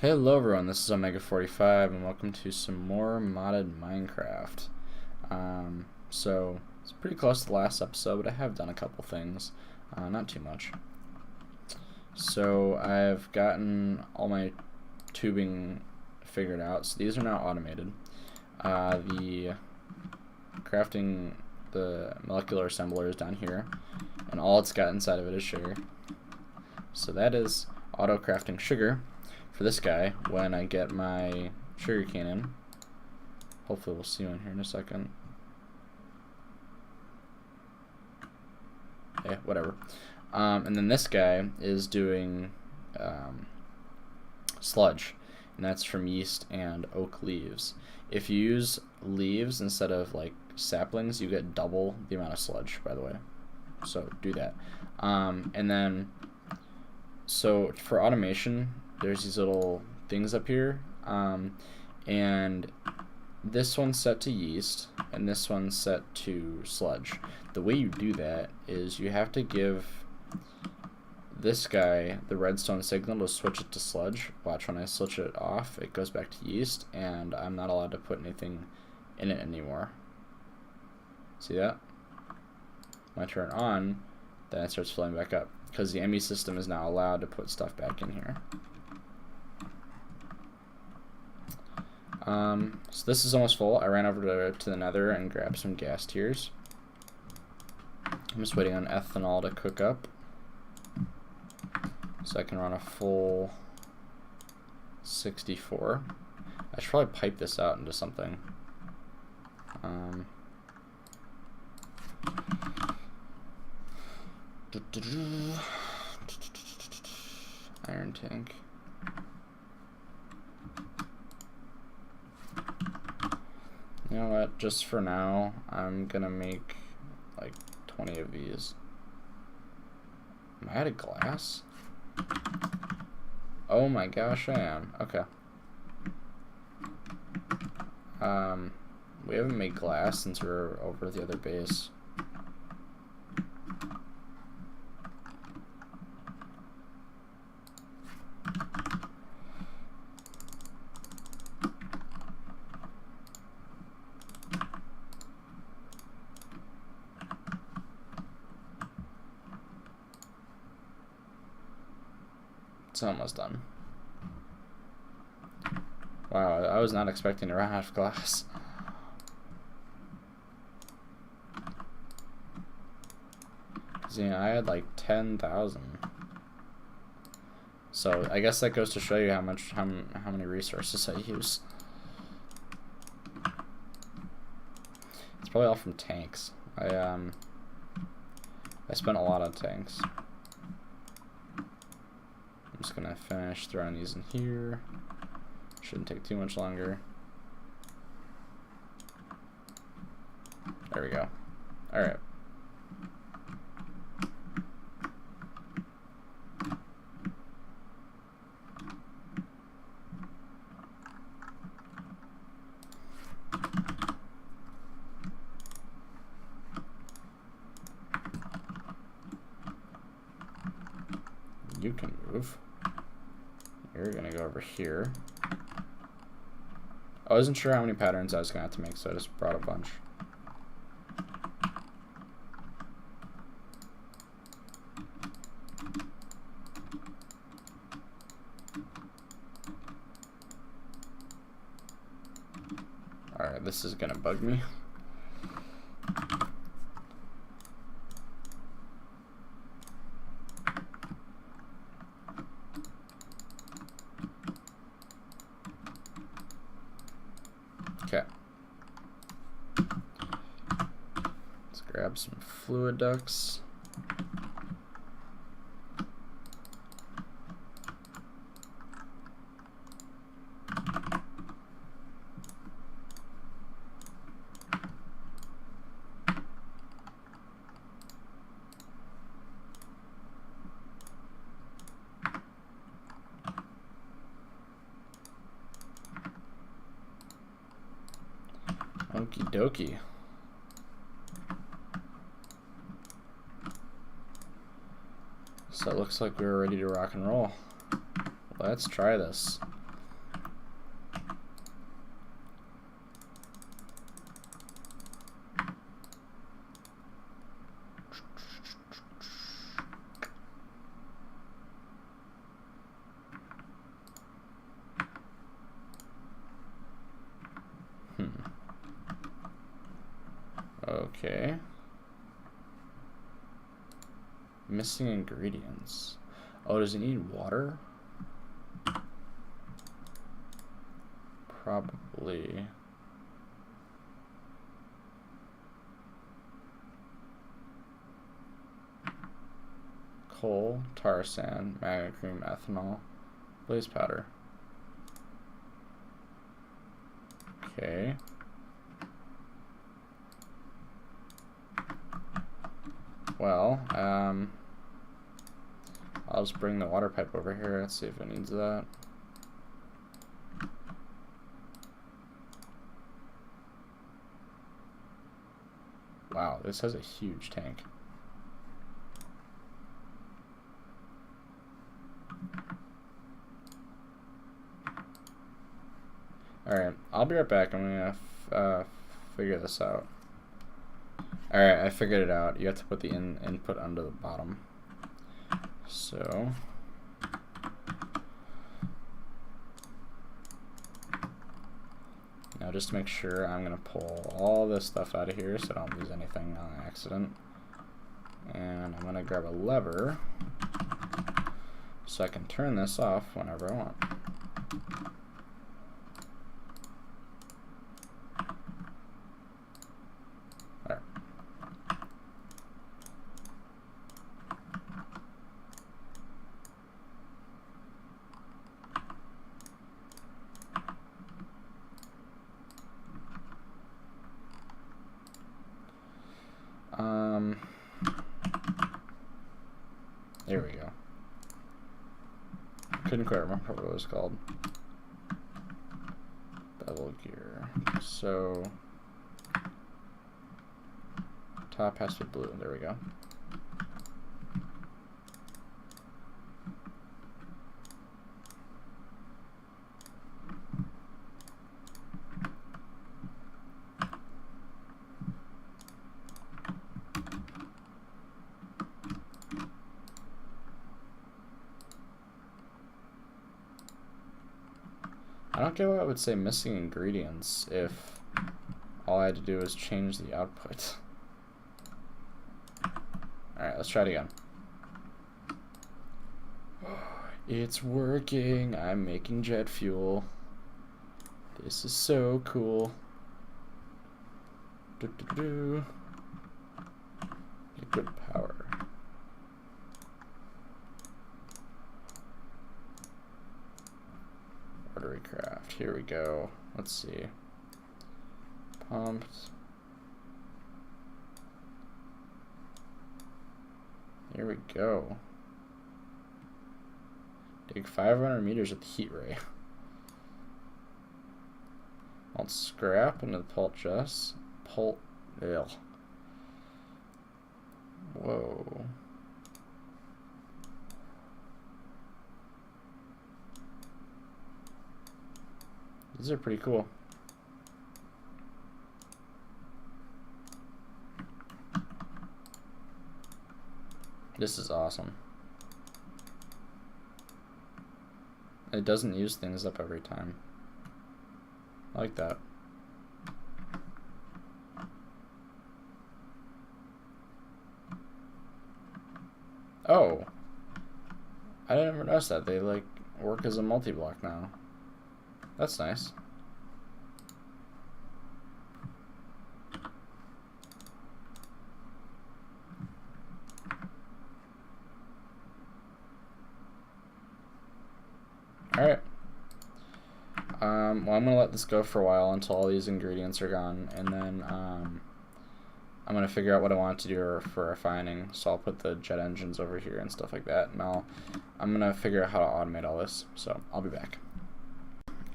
Hello everyone, this is Omega45 and welcome to some more modded Minecraft. So it's pretty close to the last episode, but I have done a couple things, not too much. So I've gotten all my tubing figured out, so these are now automated. The crafting the molecular assembler is down here, and all it's got inside of it is sugar. So that is auto crafting sugar for this guy when I get my sugar cane in. Hopefully we'll see one here in a second. Yeah, whatever. And then this guy is doing sludge, and that's from yeast and oak leaves. If you use leaves instead of like saplings, you get double the amount of sludge, by the way. So do that. And then, so for automation, there's these little things up here, and this one's set to yeast, and this one's set to sludge. The way you do that is you have to give this guy the redstone signal to switch it to sludge. Watch, when I switch it off, it goes back to yeast, and I'm not allowed to put anything in it anymore. See that? When I turn it on, then it starts filling back up, because the ME system is now allowed to put stuff back in here. So this is almost full. I ran over to the nether and grabbed some gas tiers. I'm just waiting on ethanol to cook up so I can run a full 64. I should probably pipe this out into something. Iron tank. You know what, just for now, I'm gonna make like 20 of these. Am I out of glass? Oh my gosh, I am. Okay. We haven't made glass since we're over at the other base. It's almost done. Wow, I was not expecting to run out of glass. See, I had like 10,000. So I guess that goes to show you how many resources I use. It's probably all from tanks. I spent a lot on tanks. I'm just gonna finish throwing these in here. Shouldn't take too much longer. There we go. Alright. You can move. You're gonna go over here. I wasn't sure how many patterns I was gonna have to make, so I just brought a bunch. Alright, this is gonna bug me. Okay. Let's grab some fluid ducts. Okie dokie. So it looks like we're ready to rock and roll. Let's try this. Okay. Missing ingredients. Oh, does it need water? Probably. Coal, tar sand, magnet cream, ethanol, blaze powder. Okay. Well, I'll just bring the water pipe over here. Let's see if it needs that. Wow, this has a huge tank. Alright, I'll be right back. I'm gonna figure this out. Alright, I figured it out. You have to put the input under the bottom. So now just to make sure, I'm gonna pull all this stuff out of here so I don't lose anything on accident. And I'm gonna grab a lever so I can turn this off whenever I want. There we go. Couldn't quite remember what it was called. Bevel gear. So top has to be blue. There we go. I don't get why I would say missing ingredients if all I had to do was change the output. Alright, let's try it again. It's working. I'm making jet fuel. This is so cool. Liquid power. Rotary craft. Here we go. Let's see. Pumped. Here we go. Dig 500 meters with the heat ray. I'll scrap into the pulp chest. Pulp. Ugh. Whoa. These are pretty cool. This is awesome. It doesn't use things up every time. I like that. Oh, I didn't ever notice that. They like work as a multi-block now. That's nice. Alright. Well, I'm going to let this go for a while until all these ingredients are gone, and then I'm going to figure out what I want to do for refining, so I'll put the jet engines over here and stuff like that, and I'm going to figure out how to automate all this, so I'll be back.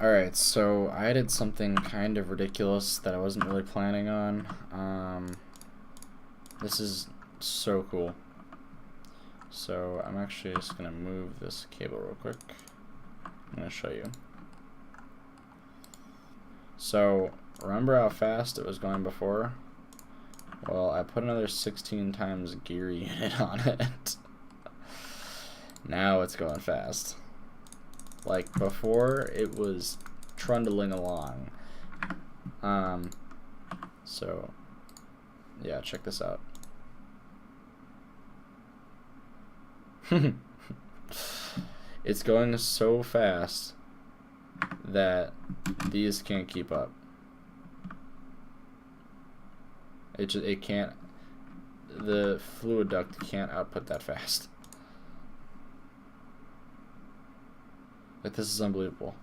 Alright, so I did something kind of ridiculous that I wasn't really planning on. This is so cool. So I'm actually just going to move this cable real quick. I'm going to show you. So remember how fast it was going before? Well, I put another 16 times gear unit on it. Now it's going fast. Like before, it was trundling along. So yeah, check this out. It's going so fast that these can't keep up. It can't. The fluid duct can't output that fast. Like, this is unbelievable.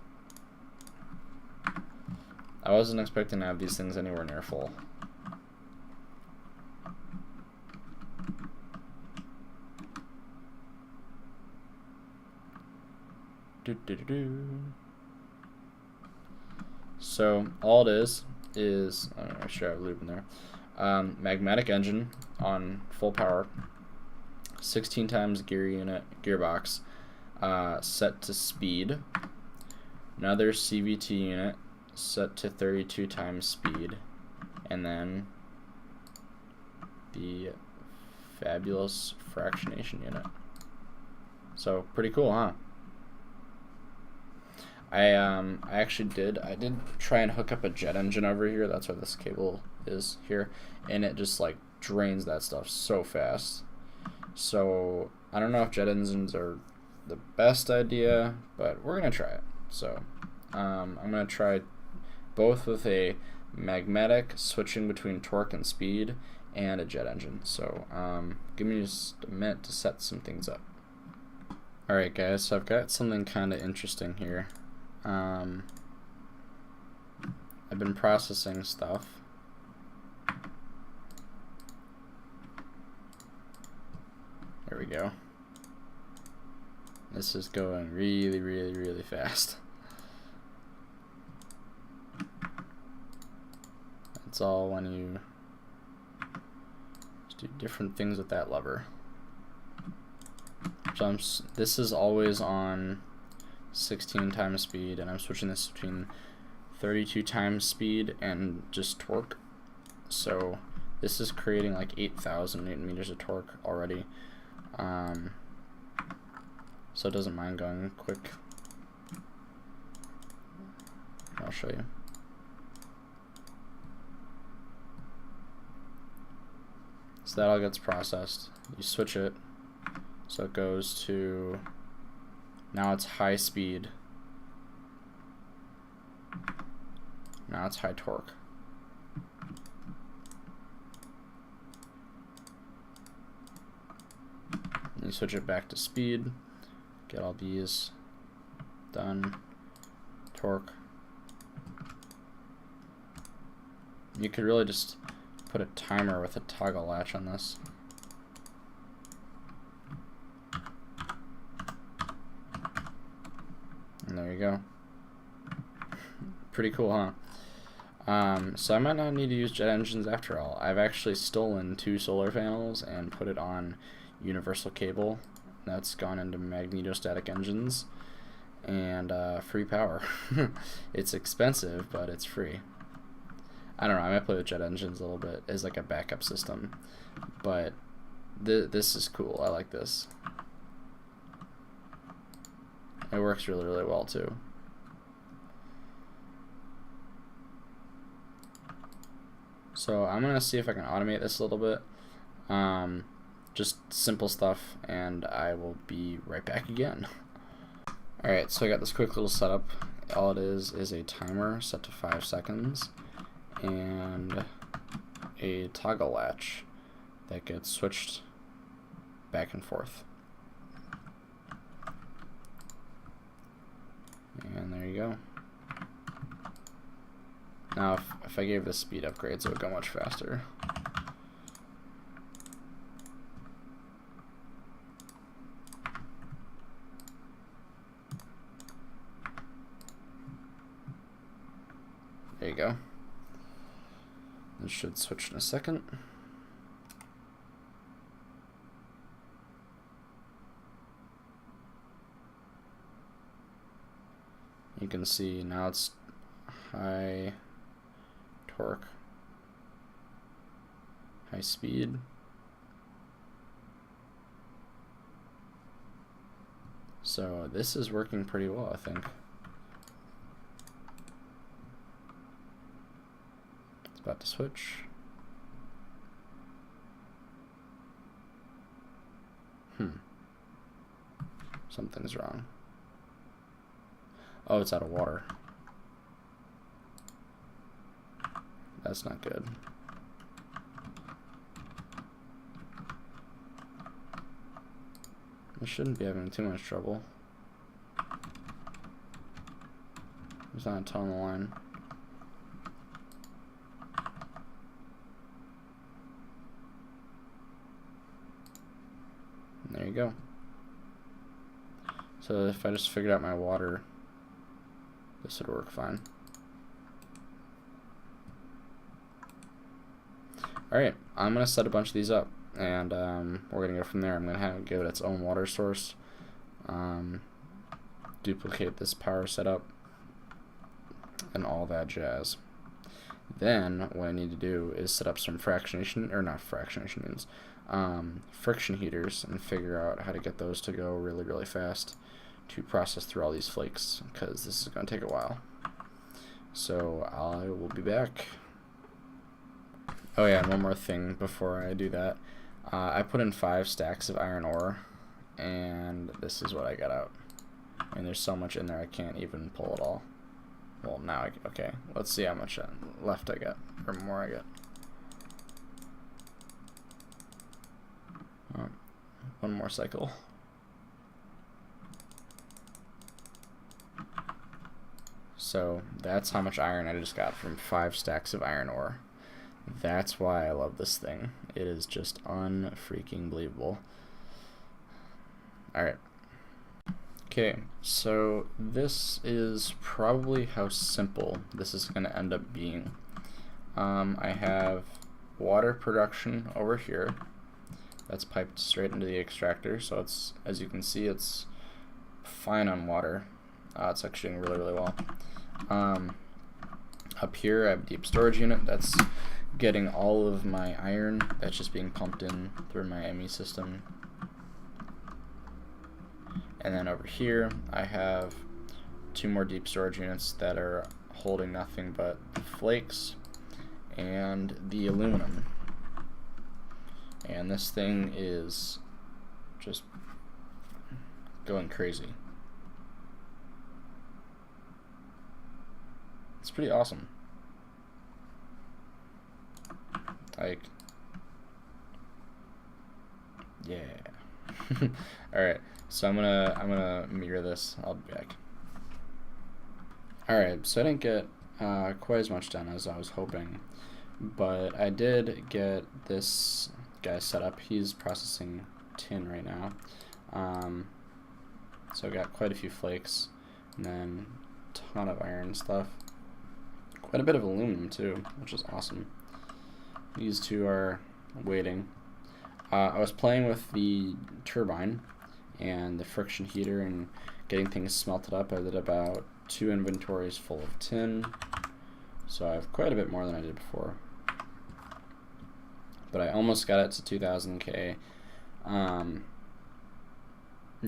I wasn't expecting to have these things anywhere near full. So all it is I'm make sure I have lube in there. Magmatic engine on full power, 16 times gear unit gearbox, set to speed. Another CVT unit set to 32 times speed, and then the fabulous fractionation unit. So pretty cool, huh? I actually did try and hook up a jet engine over here. That's why this cable is here, and it just like drains that stuff so fast. So I don't know if jet engines are the best idea, but we're gonna try it. So I'm gonna try both with a magmatic switching between torque and speed and a jet engine. So give me just a minute to set some things up. Alright guys, so I've got something kind of interesting here. I've been processing stuff. There we go. This is going really, really, really fast. That's all when you just do different things with that lever. So this is always on 16 times speed, and I'm switching this between 32 times speed and just torque. So this is creating like 8,000 Newton meters of torque already. So it doesn't mind going quick. I'll show you. So that all gets processed. You switch it, so it goes to, now it's high speed. Now it's high torque. And you switch it back to speed. Get all these done. Torque. You could really just put a timer with a toggle latch on this. And there you go. Pretty cool, huh? So I might not need to use jet engines after all. I've actually stolen 2 solar panels and put it on universal cable. That's gone into magnetostatic engines and free power. It's expensive, but it's free. I don't know, I might play with jet engines a little bit as like a backup system, but this is cool. I like this. It works really, really well too. So I'm gonna see if I can automate this a little bit. Just simple stuff, and I will be right back again. Alright, so I got this quick little setup. All it is a timer set to 5 seconds and a toggle latch that gets switched back and forth. And there you go. Now if I gave this speed upgrades, it would go much faster. There you go. It should switch in a second. You can see now it's high torque, high speed. So this is working pretty well, I think. It's about to switch. Something's wrong. Oh, it's out of water. That's not good. I shouldn't be having too much trouble. There's not a ton on the line. And there you go. So if I just figured out my water, this would work fine. Alright, I'm going to set a bunch of these up, and we're going to go from there. I'm going to give it its own water source, duplicate this power setup, and all that jazz. Then what I need to do is set up some fractionation, or not fractionation units, friction heaters, and figure out how to get those to go really, really fast to process through all these flakes, because this is going to take a while. So I will be back. Oh yeah, and one more thing before I do that. I put in 5 stacks of iron ore, and this is what I got out. And there's so much in there I can't even pull it all. Well, now okay, let's see how much left I got, or more I got. One more cycle. So that's how much iron I just got from 5 stacks of iron ore. That's why I love this thing. It is just unfreaking believable. Alright. Okay, so this is probably how simple this is going to end up being. I have water production over here. That's piped straight into the extractor, so it's, as you can see, it's fine on water. It's actually doing really, really well. Up here I have a deep storage unit that's getting all of my iron that's just being pumped in through my ME system. And then over here I have 2 more deep storage units that are holding nothing but the flakes and the aluminum. And this thing is just going crazy. It's pretty awesome. Like, yeah. Alright, so I'm gonna mirror this. I'll be back. Alright, so I didn't get quite as much done as I was hoping, but I did get this guy set up. He's processing tin right now. So I got quite a few flakes, and then a ton of iron stuff. Quite a bit of aluminum too, which is awesome. These two are waiting. I was playing with the turbine and the friction heater and getting things smelted up. I did about 2 inventories full of tin, so I have quite a bit more than I did before. But I almost got it to 2000K.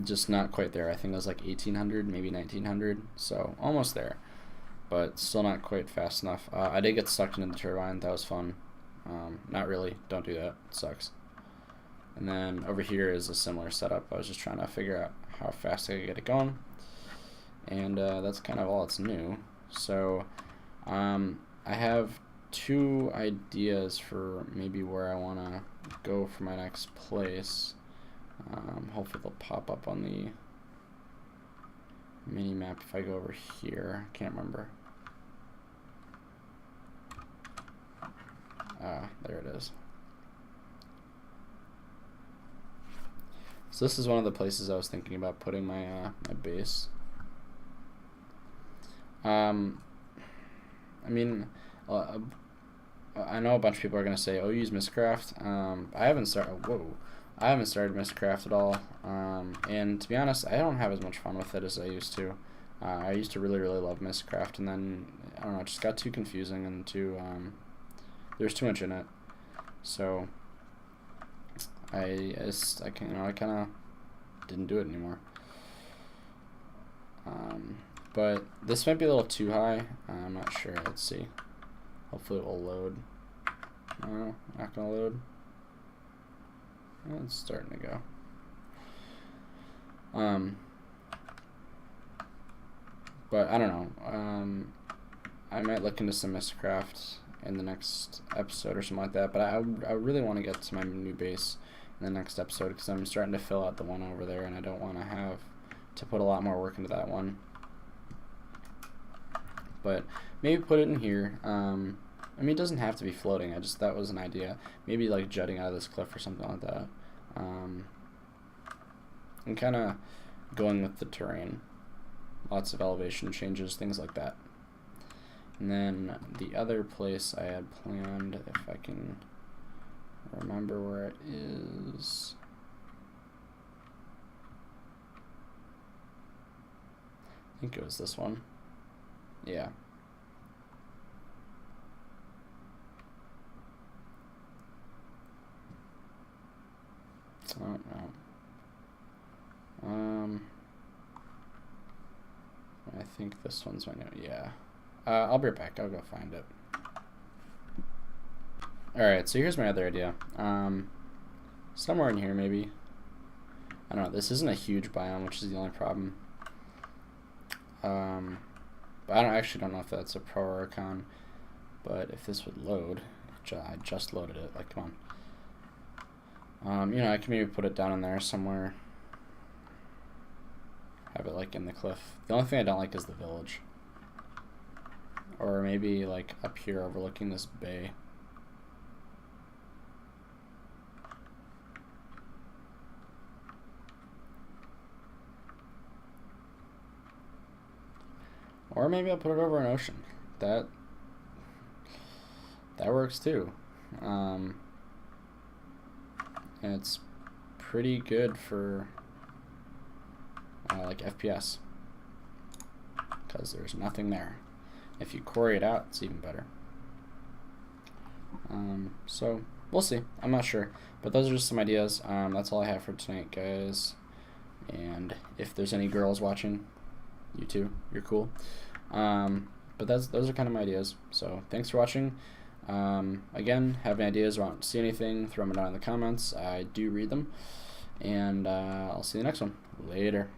Just not quite there. I think it was like 1800, maybe 1900, so almost there, but still not quite fast enough. I did get sucked into the turbine. That was fun. Not really. Don't do that. It sucks. And then over here is a similar setup. I was just trying to figure out how fast I could get it going, and that's kind of all that's new. So I have 2 ideas for maybe where I want to go for my next place. Hopefully they'll pop up on the mini map if I go over here. I can't remember. There it is. So this is one of the places I was thinking about putting my my base. I mean, I know a bunch of people are gonna say, "Oh, use Mistcraft." I haven't started. Whoa, I haven't started Mistcraft at all. And to be honest, I don't have as much fun with it as I used to. I used to really, really love Mistcraft, and then I don't know, it just got too confusing and too. There's too much in it, so I kind of didn't do it anymore. But this might be a little too high. I'm not sure. Let's see. Hopefully it will load. No, not gonna load. It's starting to go. But I don't know. I might look into some Mistcraft in the next episode or something like that. But I really want to get to my new base in the next episode because I'm starting to fill out the one over there, and I don't want to have to put a lot more work into that one. But maybe put it in here. I mean, it doesn't have to be floating. That was an idea. Maybe like jutting out of this cliff or something like that. And kind of going with the terrain. Lots of elevation changes, things like that. And then the other place I had planned, if I can remember where it is. I think it was this one. Yeah. Oh, no. I think this one's my note. Yeah. I'll be right back. I'll go find it. Alright, so here's my other idea. Somewhere in here, maybe. I don't know. This isn't a huge biome, which is the only problem. But I actually don't know if that's a pro or a con. But if this would load, I just loaded it. Like, come on. You know, I can maybe put it down in there somewhere. Have it like in the cliff. The only thing I don't like is the village. Or maybe like up here overlooking this bay. Or maybe I'll put it over an ocean. That works too. And it's pretty good for like FPS, because there's nothing there. If you quarry it out, it's even better. So we'll see. I'm not sure, but those are just some ideas. That's all I have for tonight, guys. And if there's any girls watching, you too, you're cool. But those are kind of my ideas. So thanks for watching. Again, have any ideas or want to see anything, throw them down in the comments. I do read them. And I'll see you in the next one. Later.